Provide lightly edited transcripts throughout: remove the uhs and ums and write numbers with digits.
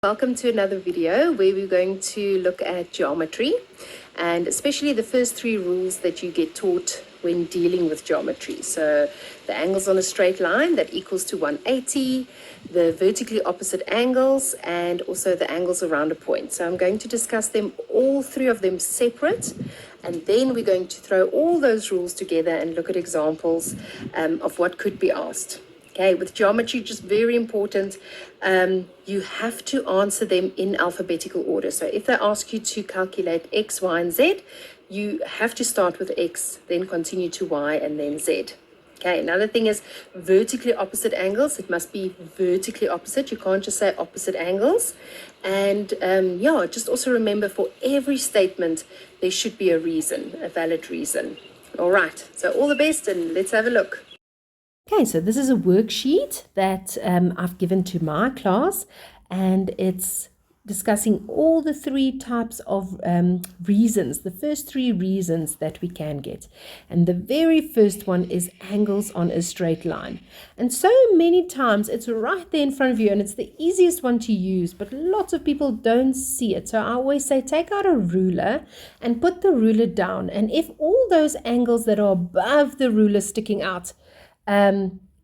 Welcome to another video where we're going to look at geometry and especially the first three rules that you get taught when dealing with geometry. So the angles on a straight line that equals to 180, the vertically opposite angles, and also the angles around a point. So I'm going to discuss them, all three of them separate, and then we're going to throw all those rules together and look at examples of what could be asked. Okay, with geometry, just very important, you have to answer them in alphabetical order. So if they ask you to calculate X, Y, and Z, you have to start with X, then continue to Y, and then Z. Okay, another thing is vertically opposite angles. It must be vertically opposite. You can't just say opposite angles. And just also remember, for every statement, there should be a reason, a valid reason. All right, so all the best, and let's have a look. Okay, so this is a worksheet that I've given to my class, and it's discussing all the three types of reasons, the first three reasons that we can get. And the very first one is angles on a straight line. And so many times it's right there in front of you, and it's the easiest one to use, but lots of people don't see it. So I always say, take out a ruler and put the ruler down. And if all those angles that are above the ruler sticking out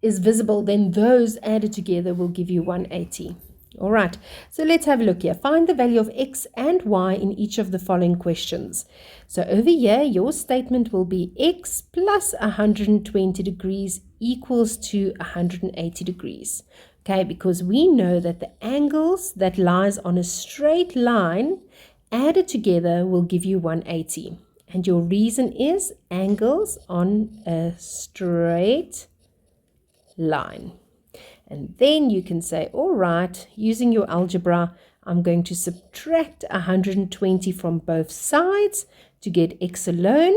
is visible, then those added together will give you 180. All right, so let's have a look here. Find the value of X and Y in each of the following questions. So over here, your statement will be X plus 120 degrees equals to 180 degrees. Okay, because we know that the angles that lies on a straight line added together will give you 180. And your reason is angles on a straight line. And then you can say, all right, using your algebra, I'm going to subtract 120 from both sides to get X alone.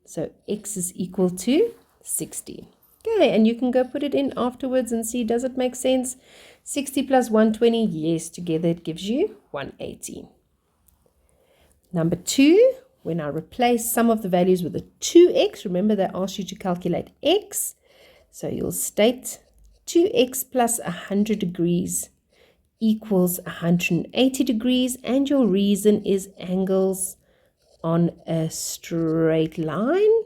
So X is equal to 60. Okay, and you can go put it in afterwards and see, does it make sense? 60 plus 120, yes, together it gives you 180. Number 2, when I replace some of the values with a 2x, remember they asked you to calculate x. So you'll state 2x plus 100 degrees equals 180 degrees. And your reason is angles on a straight line.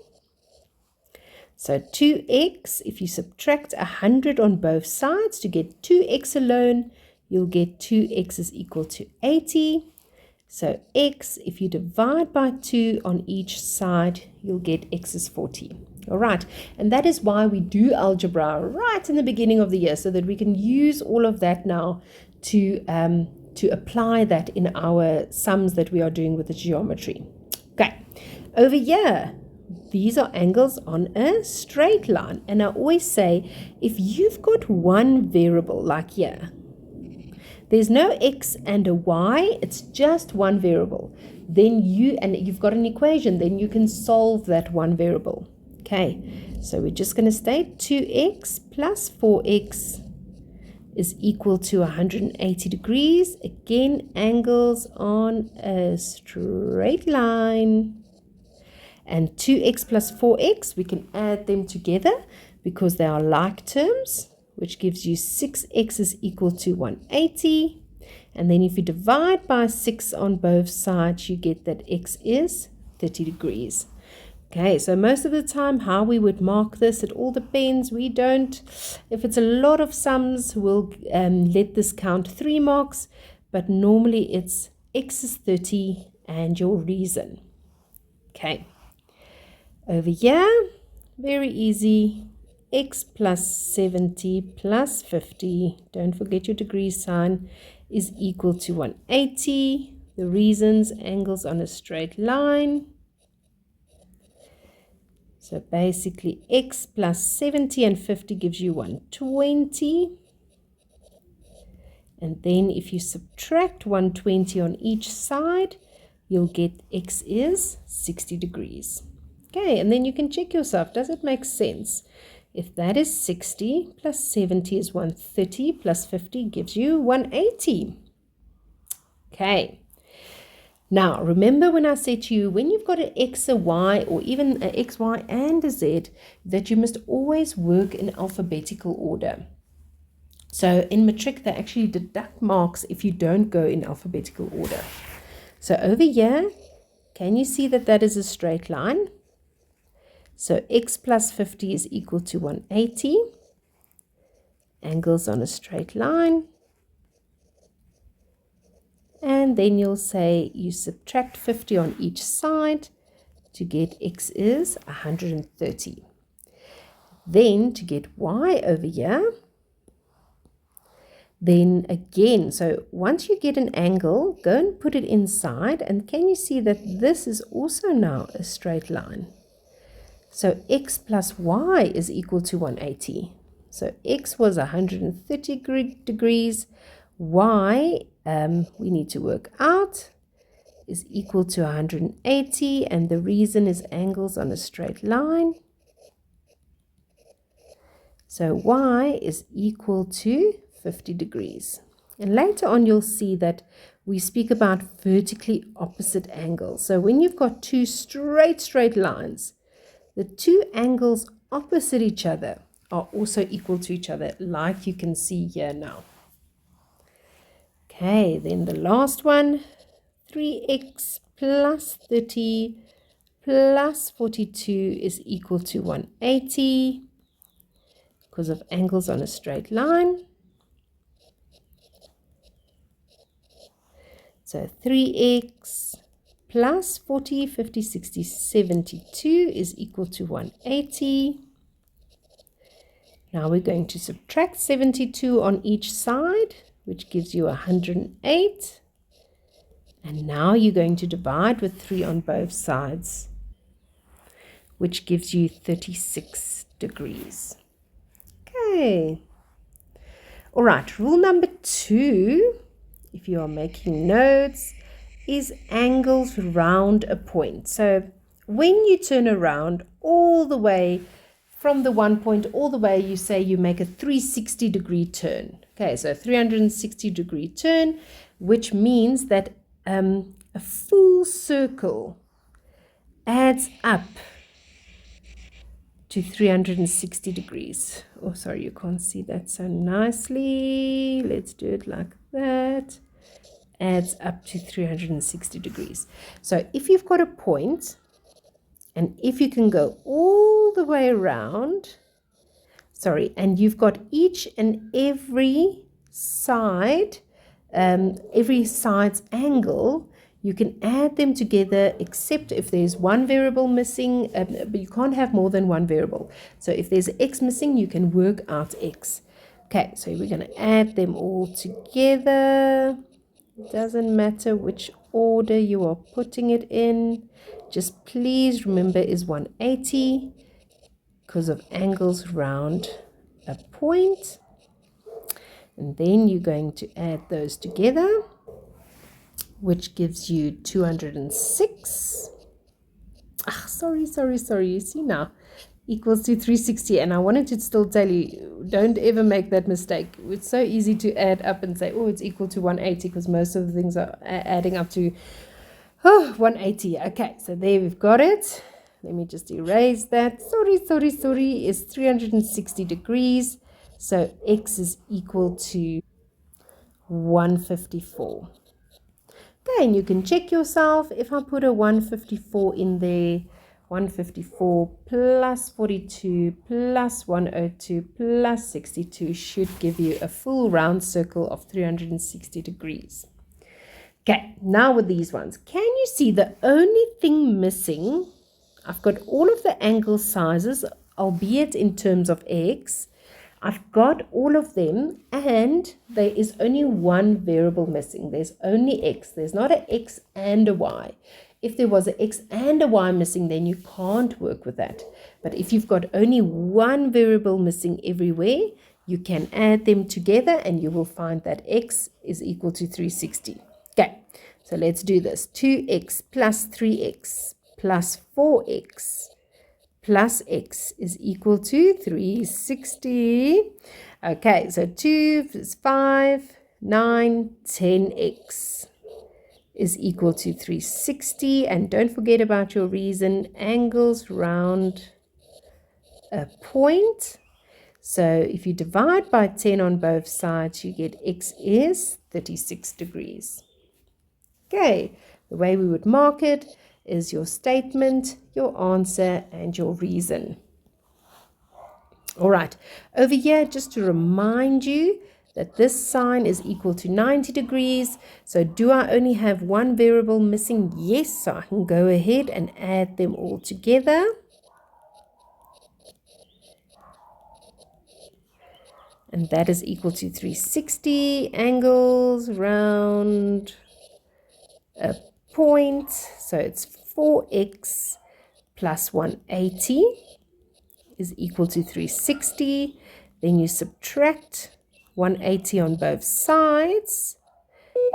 So 2x, if you subtract 100 on both sides to get 2x alone, you'll get 2x is equal to 80. So x, if you divide by 2 on each side, you'll get x is 40. All right, and that is why we do algebra right in the beginning of the year, so that we can use all of that now to apply that in our sums that we are doing with the geometry. Okay, over here, these are angles on a straight line. And I always say, if you've got one variable like here, there's no x and a y, it's just one variable. Then you've got an equation, then you can solve that one variable. Okay, so we're just going to state 2x plus 4x is equal to 180 degrees. Again, angles on a straight line. And 2x plus 4x, we can add them together because they are like terms, which gives you 6x is equal to 180. And then if you divide by 6 on both sides, you get that x is 30 degrees. Okay, so most of the time how we would mark this, it all depends. We don't, if it's a lot of sums, we'll let this count 3 marks, but normally it's x is 30 and your reason. Okay, over here, very easy. X plus 70 plus 50, don't forget your degree sign, is equal to 180. The reasons, angles on a straight line. So basically x plus 70 and 50 gives you 120. And then if you subtract 120 on each side, you'll get x is 60 degrees. Okay, and then you can check yourself, does it make sense? If that is 60 plus 70 is 130 plus 50 gives you 180. Okay. Now, remember when I said to you, when you've got an X, a Y, or even an X, Y, and a Z, that you must always work in alphabetical order. So in matric, they actually deduct marks if you don't go in alphabetical order. So over here, can you see that that is a straight line? So x plus 50 is equal to 180. Angles on a straight line. And then you'll say you subtract 50 on each side to get x is 130. Then to get y over here, then again, so once you get an angle, go and put it inside, and can you see that this is also now a straight line? So x plus y is equal to 180. So x was 130 degrees, y, we need to work out, is equal to 180, and the reason is angles on a straight line. So y is equal to 50 degrees. And later on you'll see that we speak about vertically opposite angles. So when you've got two straight lines, the two angles opposite each other are also equal to each other, like you can see here now. Okay, then the last one, 3x plus 30 plus 42 is equal to 180 because of angles on a straight line. So 3x plus 40, 50, 60, 72 is equal to 180. Now we're going to subtract 72 on each side, which gives you 108. And now you're going to divide with 3 on both sides, which gives you 36 degrees. Okay. All right, rule number 2, if you are making notes, is angles round a point. So when you turn around all the way from the one point all the way, you say you make a 360 degree turn. Okay, so 360 degree turn, which means that a full circle adds up to 360 degrees. Oh, sorry, you can't see that so nicely. Let's do it like that. Adds up to 360 degrees. So if you've got a point, and if you can go all the way around, and you've got each and every side, every side's angle, you can add them together, except if there's one variable missing, but you can't have more than one variable. So if there's x missing, you can work out x. Okay, so we're going to add them all together. Doesn't matter which order you are putting it in. Just please remember is 180 because of angles round a point. And then you're going to add those together, which gives you 206. Sorry. You see now, equals to 360. And I wanted to still tell you, don't ever make that mistake. It's so easy to add up and say, oh, it's equal to 180 because most of the things are adding up to 180. Okay, so there we've got it. Let me just erase that. Sorry. It's 360 degrees. So x is equal to 154. Okay, and you can check yourself. If I put a 154 in there, 154 plus 42 plus 102 plus 62 should give you a full round circle of 360 degrees. Okay, now with these ones, can you see the only thing missing? I've got all of the angle sizes, albeit in terms of x. I've got all of them, and there is only one variable missing. There's only x. There's not an x and a y. If there was an x and a y missing, then you can't work with that. But if you've got only one variable missing everywhere, you can add them together and you will find that x is equal to 360. Okay, so let's do this. 2x plus 3x plus 4x plus x is equal to 360. Okay, so 2 is 5, 9, 10x is equal to 360. And don't forget about your reason, angles round a point. So if you divide by 10 on both sides, you get x is 36 degrees. Okay, the way we would mark it is your statement, your answer, and your reason. All right, over here, just to remind you that this sine is equal to 90 degrees. So do I only have one variable missing? Yes, so I can go ahead and add them all together. And that is equal to 360 angles around a point. So it's 4x plus 180 is equal to 360. Then you subtract 180 on both sides.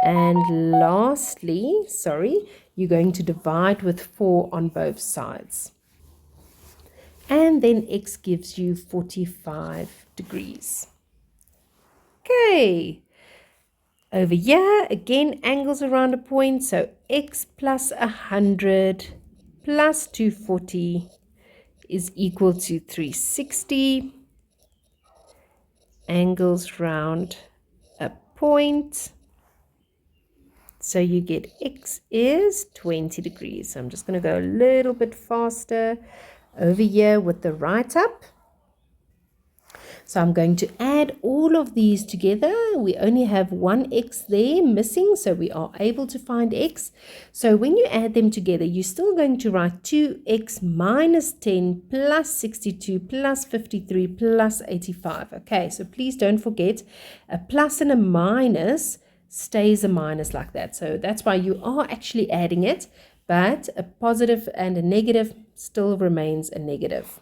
And lastly, you're going to divide with 4 on both sides. And then x gives you 45 degrees. Okay, over here, again, angles around a point. So x plus 100 plus 240 is equal to 360. Angles round a point. So you get x is 20 degrees. So I'm just going to go a little bit faster over here with the write-up. So I'm going to add all of these together. We only have one x there missing, so we are able to find x. So when you add them together, you're still going to write 2x minus 10 plus 62 plus 53 plus 85. Okay, so please don't forget a plus and a minus stays a minus like that. So that's why you are actually adding it, but a positive and a negative still remains a negative.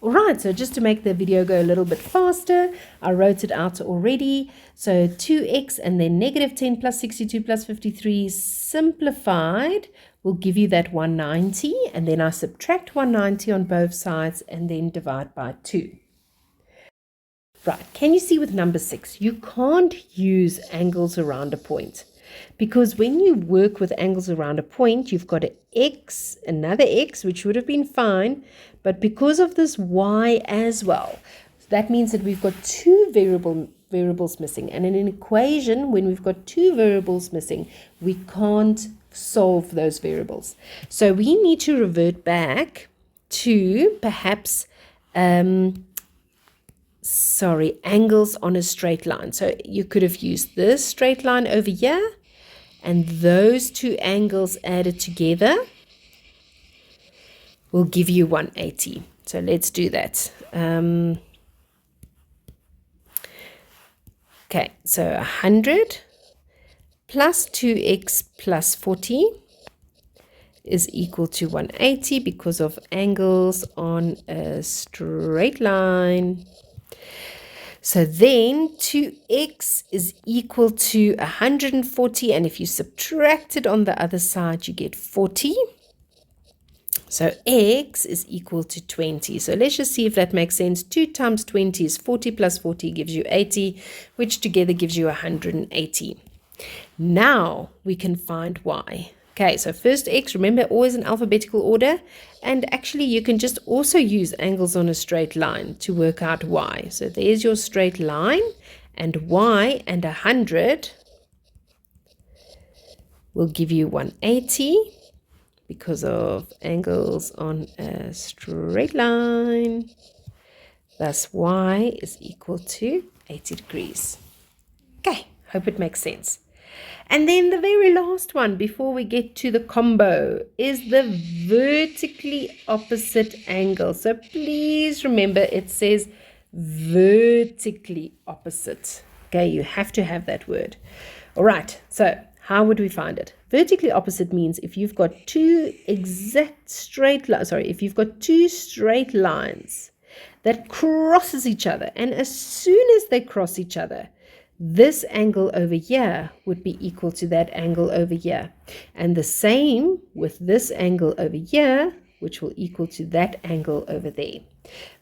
All right, so just to make the video go a little bit faster, I wrote it out already. So 2x and then negative 10 plus 62 plus 53 simplified will give you that 190. And then I subtract 190 on both sides and then divide by 2. Right, can you see with number 6? You can't use angles around a point. Because when you work with angles around a point, you've got an x, another x, which would have been fine, but because of this y as well, that means that we've got two variables missing. And in an equation, when we've got two variables missing, we can't solve those variables. So we need to revert back to perhaps angles on a straight line. So you could have used this straight line over here, and those two angles added together will give you 180. So let's do that. Okay, so 100 plus 2x plus 40 is equal to 180 because of angles on a straight line. So then 2x is equal to 140, and if you subtract it on the other side, you get 40. So x is equal to 20. So let's just see if that makes sense. 2 times 20 is 40 plus 40 gives you 80, which together gives you 180. Now we can find y. Okay, so first x, remember, always in alphabetical order. And actually, you can just also use angles on a straight line to work out y. So there's your straight line, and y and 100 will give you 180 because of angles on a straight line. Thus, y is equal to 80 degrees. Okay, hope it makes sense. And then the very last one before we get to the combo is the vertically opposite angle. So please remember it says vertically opposite. Okay, you have to have that word. All right, so how would we find it? Vertically opposite means if you've got two straight lines that crosses each other, and as soon as they cross each other, this angle over here would be equal to that angle over here. And the same with this angle over here, which will equal to that angle over there.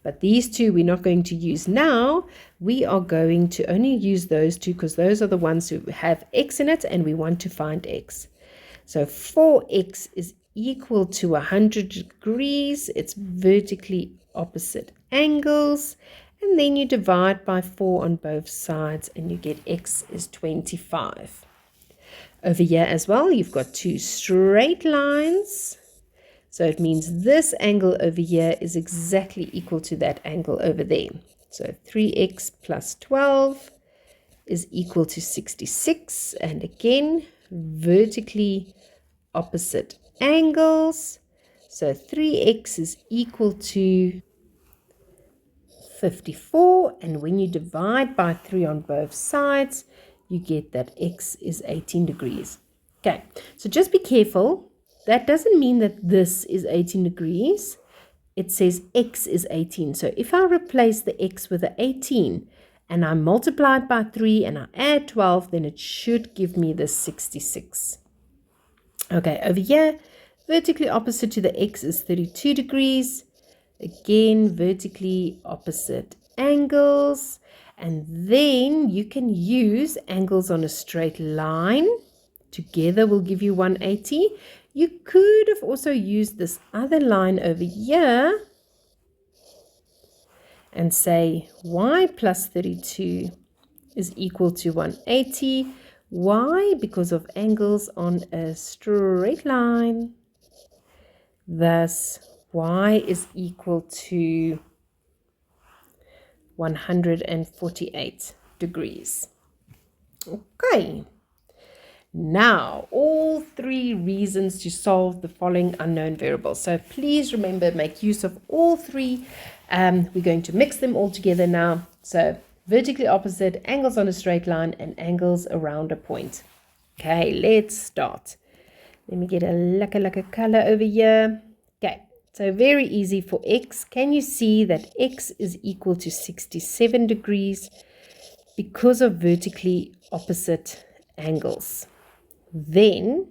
But these two we're not going to use now. We are going to only use those two because those are the ones who have x in it and we want to find x. So 4x is equal to 100 degrees. It's vertically opposite angles. And then you divide by 4 on both sides and you get x is 25. Over here as well, you've got two straight lines. So it means this angle over here is exactly equal to that angle over there. So 3x plus 12 is equal to 66. And again, vertically opposite angles. So 3x is equal to 54. And when you divide by 3 on both sides, you get that x is 18 degrees. Okay, so just be careful. That doesn't mean that this is 18 degrees. It says x is 18. So if I replace the x with the 18 and I multiply it by 3 and I add 12, then it should give me the 66. Okay, over here, vertically opposite to the x is 32 degrees. Again, vertically opposite angles. And then you can use angles on a straight line. Together will give you 180. You could have also used this other line over here and say y plus 32 is equal to 180. Why? Because of angles on a straight line. Thus, y is equal to 148 degrees. Okay. Now, all three reasons to solve the following unknown variables. So please remember, make use of all three. We're going to mix them all together now. So vertically opposite, angles on a straight line, and angles around a point. Okay, let's start. Let me get a laka color over here. Okay, so very easy for x. Can you see that x is equal to 67 degrees because of vertically opposite angles? Then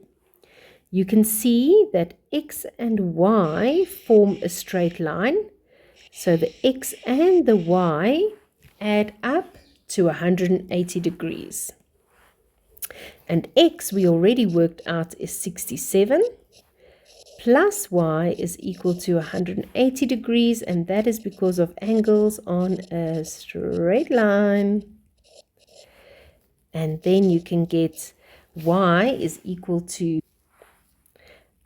you can see that x and y form a straight line. So the x and the y add up to 180 degrees. And x we already worked out is 67 plus y is equal to 180 degrees, and that is because of angles on a straight line. And then you can get y is equal to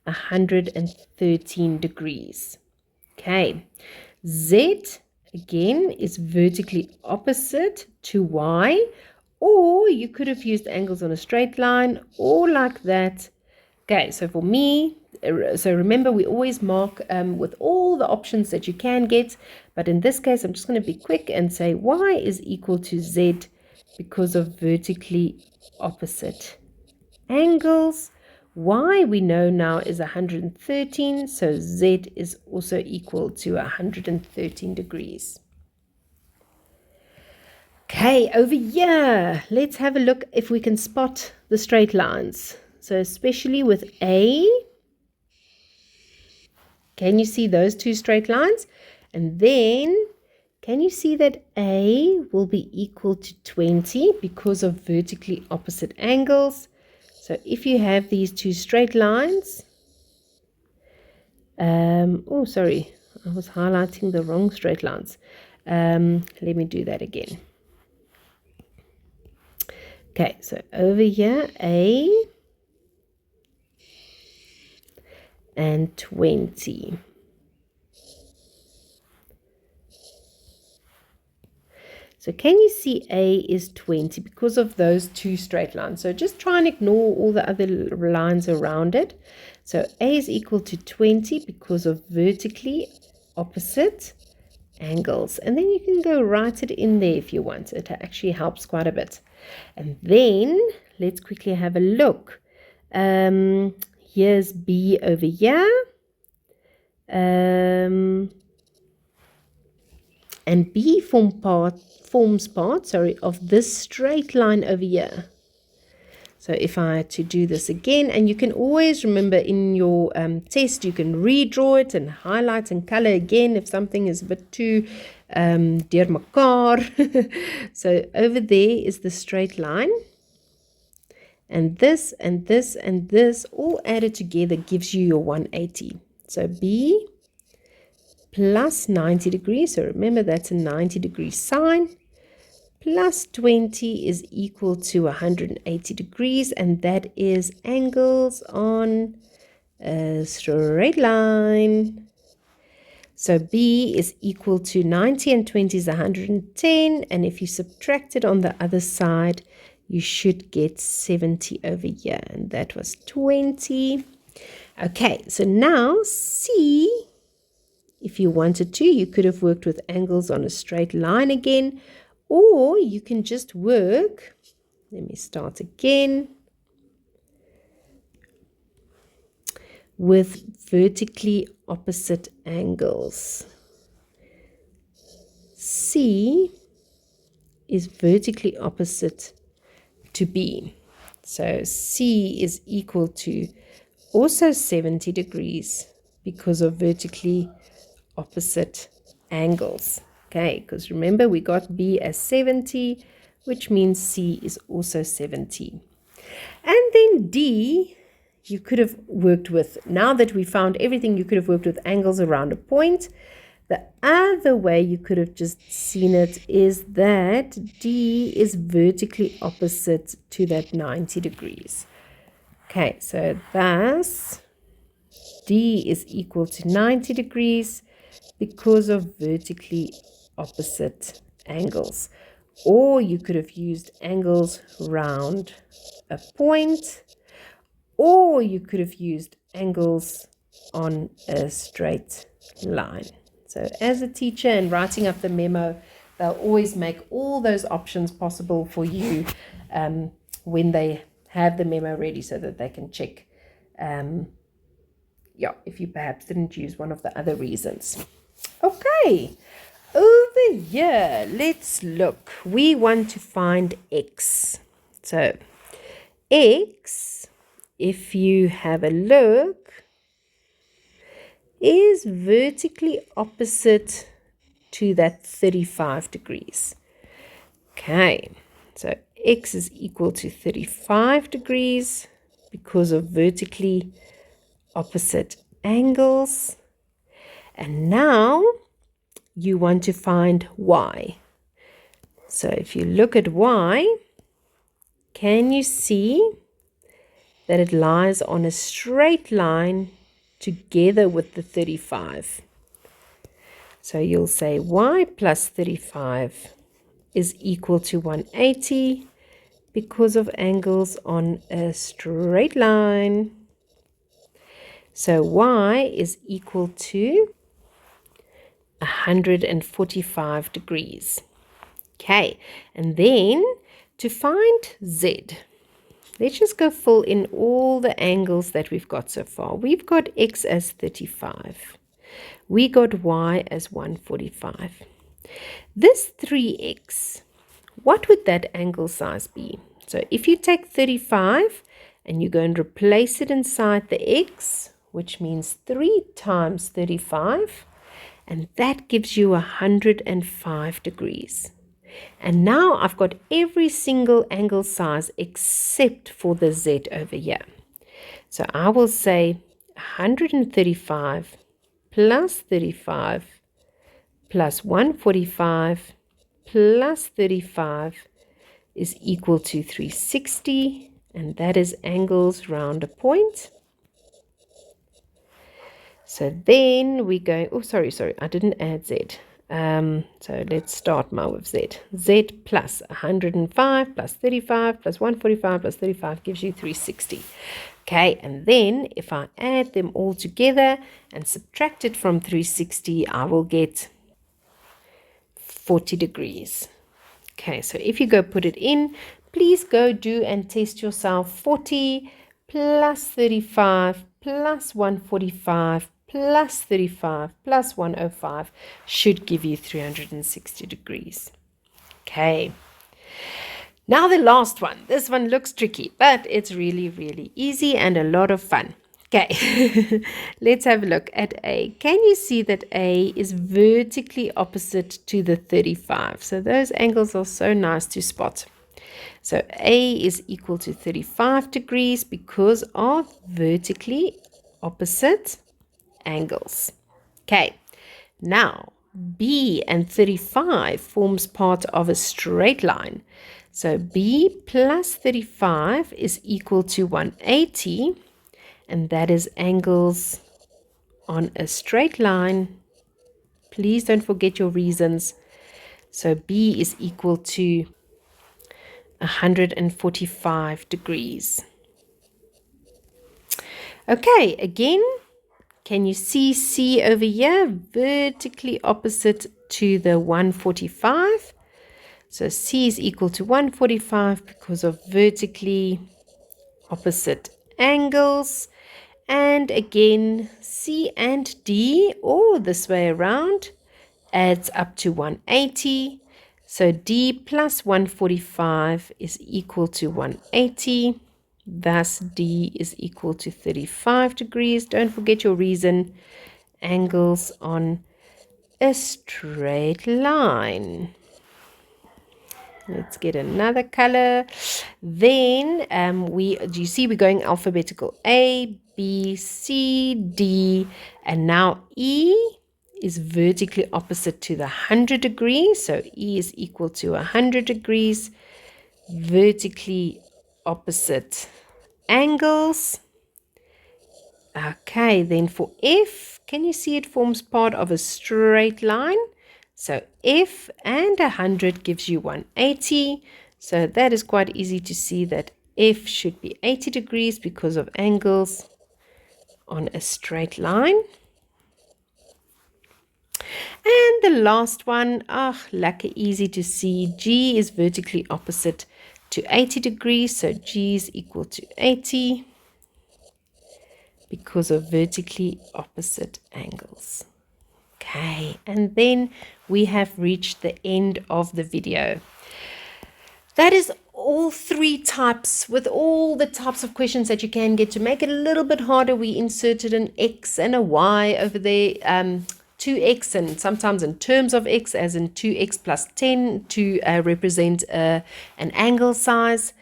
113 degrees. Okay, z again is vertically opposite to y, or you could have used angles on a straight line or like that. Okay, so for me, so remember we always mark with all the options that you can get, but in this case I'm just going to be quick and say y is equal to z because of vertically opposite angles. Y we know now is 113, so z is also equal to 113 degrees. Okay, over here, let's have a look if we can spot the straight lines. So especially with A, can you see those two straight lines? And then, can you see that A will be equal to 20 because of vertically opposite angles? So if you have these two straight lines, oh, sorry, I was highlighting the wrong straight lines. Let me do that again. Okay, so over here, A and 20. So can you see A is 20 because of those two straight lines? So just try and ignore all the other lines around it. So A is equal to 20 because of vertically opposite angles. And then you can go write it in there if you want. It actually helps quite a bit. And then let's quickly have a look. Here's B over here. And B forms part of this straight line over here. So if I had to do this again, and you can always remember in your test, you can redraw it and highlight and color again if something is a bit too deur mekaar. So over there is the straight line. And this and this and this all added together gives you your 180. So B plus 90 degrees, so remember that's a 90-degree sine, plus 20 is equal to 180 degrees, and that is angles on a straight line. So B is equal to 90 and 20 is 110, and if you subtract it on the other side, you should get 70 over here, and that was 20. Okay, so now C, if you wanted to, you could have worked with angles on a straight line again, or you can just work, let me start again, with vertically opposite angles. C is vertically opposite to B. So C is equal to also 70 degrees because of vertically opposite angles. Okay, because remember we got B as 70, which means C is also 70. And then D, you could have worked with, now that we found everything, you could have worked with angles around a point. The other way you could have just seen it is that D is vertically opposite to that 90 degrees. Okay, so thus D is equal to 90 degrees because of vertically opposite angles. Or you could have used angles round a point, or you could have used angles on a straight line. So as a teacher and writing up the memo, they'll always make all those options possible for you when they have the memo ready, so that they can check if you perhaps didn't use one of the other reasons. Okay, over here, let's look. We want to find x. So x, if you have a look, is vertically opposite to that 35 degrees. Okay, so x is equal to 35 degrees because of vertically opposite angles. And now you want to find y. So if you look at y, can you see that it lies on a straight line together with the 35? So you'll say y plus 35 is equal to 180 because of angles on a straight line. So y is equal to 145 degrees. Okay, and then to find z, let's just go fill in all the angles that we've got so far. We've got x as 35. We got y as 145. This 3x, what would that angle size be? So if you take 35 and you go and replace it inside the x, which means 3 times 35, and that gives you 105 degrees. And now I've got every single angle size except for the z over here. So I will say 135 plus 35 plus 145 plus 35 is equal to 360, and that is angles round a point. So then we go, oh, sorry, I didn't add z. So let's start now with z. Z plus 105 plus 35 plus 145 plus 35 gives you 360. Okay, and then if I add them all together and subtract it from 360, I will get 40 degrees. Okay, so if you go put it in, please go do and test yourself. 40 plus 35 plus 145 plus 35 plus 105 should give you 360 degrees. Okay. Now the last one. This one looks tricky, but it's really, really easy and a lot of fun. Okay, let's have a look at A. Can you see that A is vertically opposite to the 35? So those angles are so nice to spot. So A is equal to 35 degrees because of vertically opposite angles. Okay, now B and 35 forms part of a straight line. So B plus 35 is equal to 180, and that is angles on a straight line. Please don't forget your reasons. So B is equal to 145 degrees. Okay, again, can you see C over here? Vertically opposite to the 145. So C is equal to 145 because of vertically opposite angles. And again, C and D, or this way around, adds up to 180. So D plus 145 is equal to 180. Thus, D is equal to 35 degrees. Don't forget your reason. Angles on a straight line. Let's get another color. Then do you see we're going alphabetical? A, B, C, D, and now E is vertically opposite to the 100 degrees. So E is equal to 100 degrees. Vertically opposite angles. Okay, then for F, can you see it forms part of a straight line? So F and 100 gives you 180. So that is quite easy to see that F should be 80 degrees because of angles on a straight line. And the last one, lekker easy to see. G is vertically opposite to 80 degrees. So G is equal to 80 because of vertically opposite angles. Okay, and then we have reached the end of the video. That is all three types, with all the types of questions that you can get. To make it a little bit harder, we inserted an X and a Y over there, 2x, and sometimes in terms of X, as in 2x plus 10 to represent an angle size.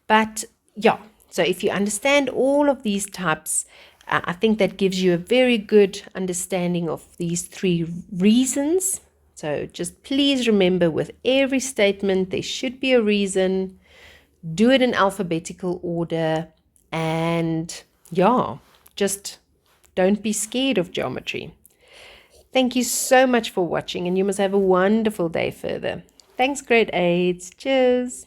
But yeah, so if you understand all of these types, I think that gives you a very good understanding of these three reasons. So just please remember, with every statement, there should be a reason. Do it in alphabetical order. And yeah, just don't be scared of geometry. Thank you so much for watching, and you must have a wonderful day further. Thanks, grade 8. Cheers.